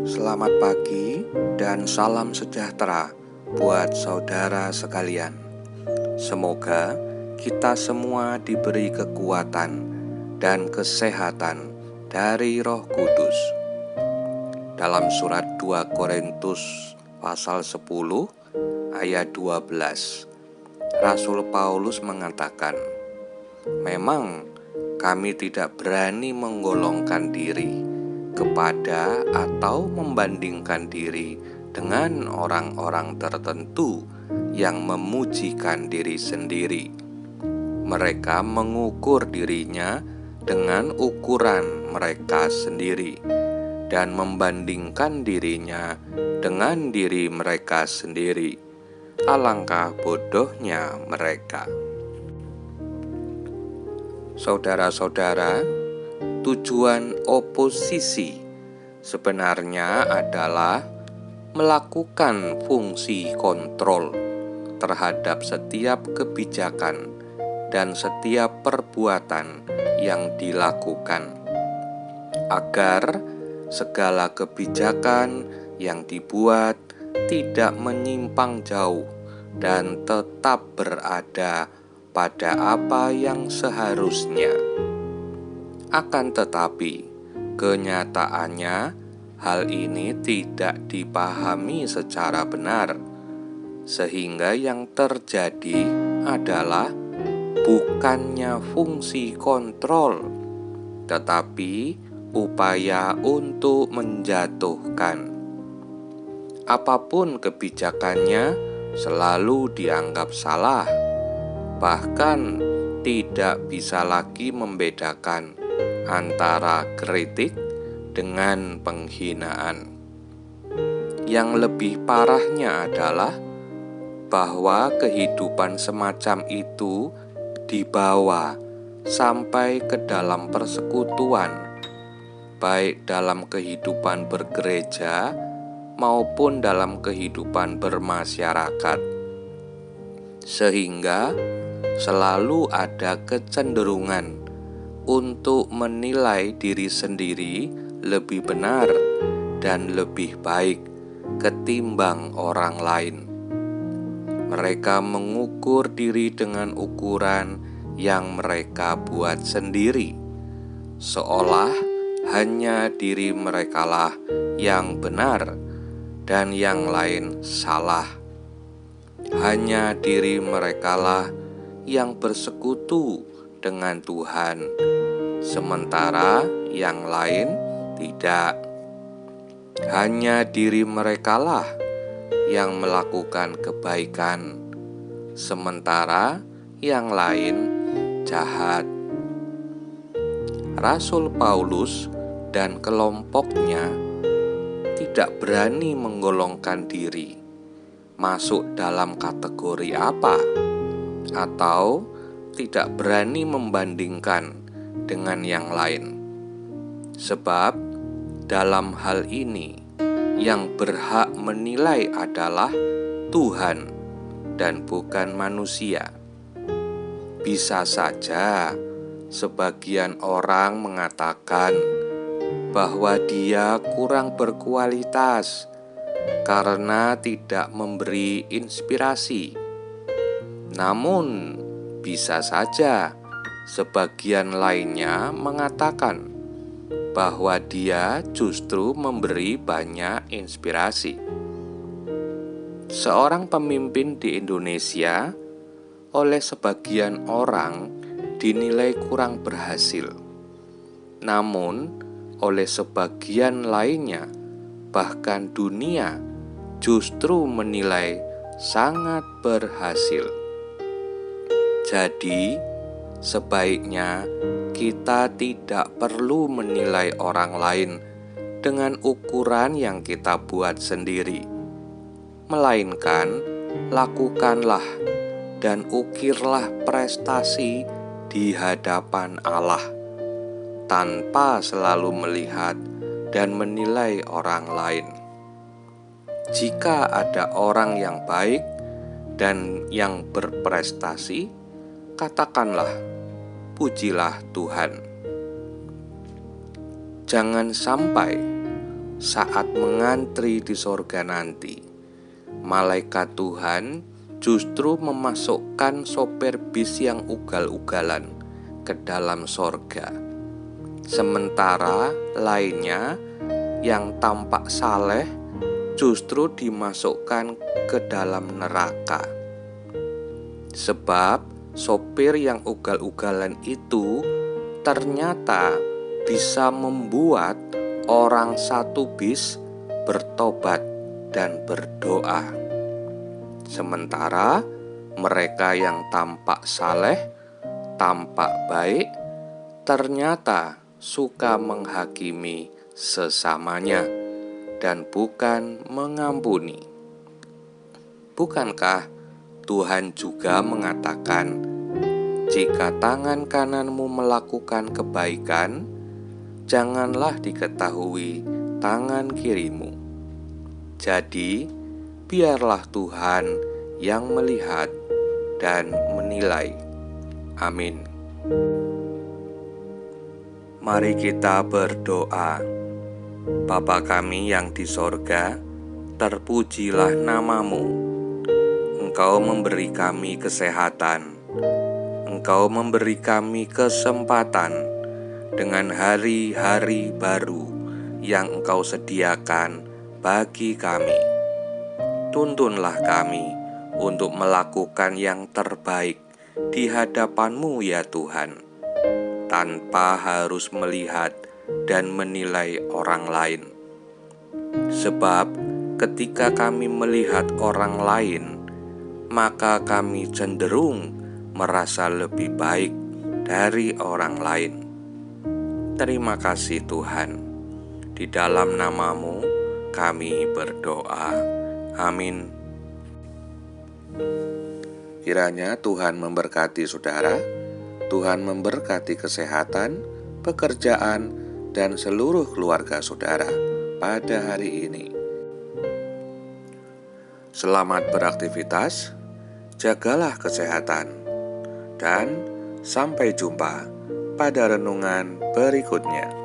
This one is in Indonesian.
Selamat pagi dan salam sejahtera buat saudara sekalian. Semoga kita semua diberi kekuatan dan kesehatan dari Roh Kudus. Dalam surat 2 Korintus pasal 10 ayat 12, Rasul Paulus mengatakan, "Memang kami tidak berani menggolongkan diri kepada atau membandingkan diri dengan orang-orang tertentu yang memujikan diri sendiri. Mereka mengukur dirinya dengan ukuran mereka sendiri dan membandingkan dirinya dengan diri mereka sendiri. Alangkah bodohnya mereka." Saudara-saudara, tujuan oposisi sebenarnya adalah melakukan fungsi kontrol terhadap setiap kebijakan dan setiap perbuatan yang dilakukan, agar segala kebijakan yang dibuat tidak menyimpang jauh dan tetap berada pada apa yang seharusnya. Akan tetapi, kenyataannya hal ini tidak dipahami secara benar, sehingga yang terjadi adalah bukannya fungsi kontrol, tetapi upaya untuk menjatuhkan. Apapun kebijakannya selalu dianggap salah, bahkan tidak bisa lagi membedakan antara kritik dengan penghinaan. Yang lebih parahnya adalah bahwa kehidupan semacam itu dibawa sampai ke dalam persekutuan, baik dalam kehidupan bergereja maupun dalam kehidupan bermasyarakat, sehingga selalu ada kecenderungan untuk menilai diri sendiri lebih benar dan lebih baik ketimbang orang lain. Mereka mengukur diri dengan ukuran yang mereka buat sendiri, seolah hanya diri merekalah yang benar dan yang lain salah. Hanya diri merekalah yang bersekutu dengan Tuhan, sementara yang lain tidak. Hanya diri merekalah yang melakukan kebaikan, sementara yang lain jahat. Rasul Paulus dan kelompoknya tidak berani menggolongkan diri masuk dalam kategori apa, atau tidak berani membandingkan dengan yang lain. Sebab dalam hal ini yang berhak menilai adalah Tuhan dan bukan manusia. Bisa saja sebagian orang mengatakan bahwa dia kurang berkualitas karena tidak memberi inspirasi. Namun, bisa saja sebagian lainnya mengatakan bahwa dia justru memberi banyak inspirasi. Seorang pemimpin di Indonesia oleh sebagian orang dinilai kurang berhasil. Namun, oleh sebagian lainnya, bahkan dunia, justru menilai sangat berhasil. Jadi, sebaiknya kita tidak perlu menilai orang lain dengan ukuran yang kita buat sendiri, melainkan lakukanlah dan ukirlah prestasi di hadapan Allah, tanpa selalu melihat dan menilai orang lain. Jika ada orang yang baik dan yang berprestasi, katakanlah, "Pujilah Tuhan." Jangan sampai saat mengantri di sorga nanti, malaikat Tuhan justru memasukkan sopir bis yang ugal-ugalan ke dalam sorga, sementara lainnya yang tampak saleh justru dimasukkan ke dalam neraka. Sebab sopir yang ugal-ugalan itu ternyata bisa membuat orang satu bis bertobat dan berdoa, sementara mereka yang tampak saleh, tampak baik, ternyata suka menghakimi sesamanya dan bukan mengampuni. Bukankah Tuhan juga mengatakan, "Jika tangan kananmu melakukan kebaikan, janganlah diketahui tangan kirimu." Jadi, biarlah Tuhan yang melihat dan menilai. Amin. Mari kita berdoa. Bapa kami yang di sorga, terpujilah nama-Mu. Engkau memberi kami kesehatan. Engkau memberi kami kesempatan dengan hari-hari baru yang Engkau sediakan bagi kami. Tuntunlah kami untuk melakukan yang terbaik di hadapan-Mu ya Tuhan, tanpa harus melihat dan menilai orang lain. Sebab ketika kami melihat orang lain, maka kami cenderung merasa lebih baik dari orang lain. Terima kasih Tuhan. Di dalam nama-Mu kami berdoa. Amin. Kiranya Tuhan memberkati saudara, Tuhan memberkati kesehatan, pekerjaan, dan seluruh keluarga saudara pada hari ini. Selamat beraktivitas, jagalah kesehatan, dan sampai jumpa pada renungan berikutnya.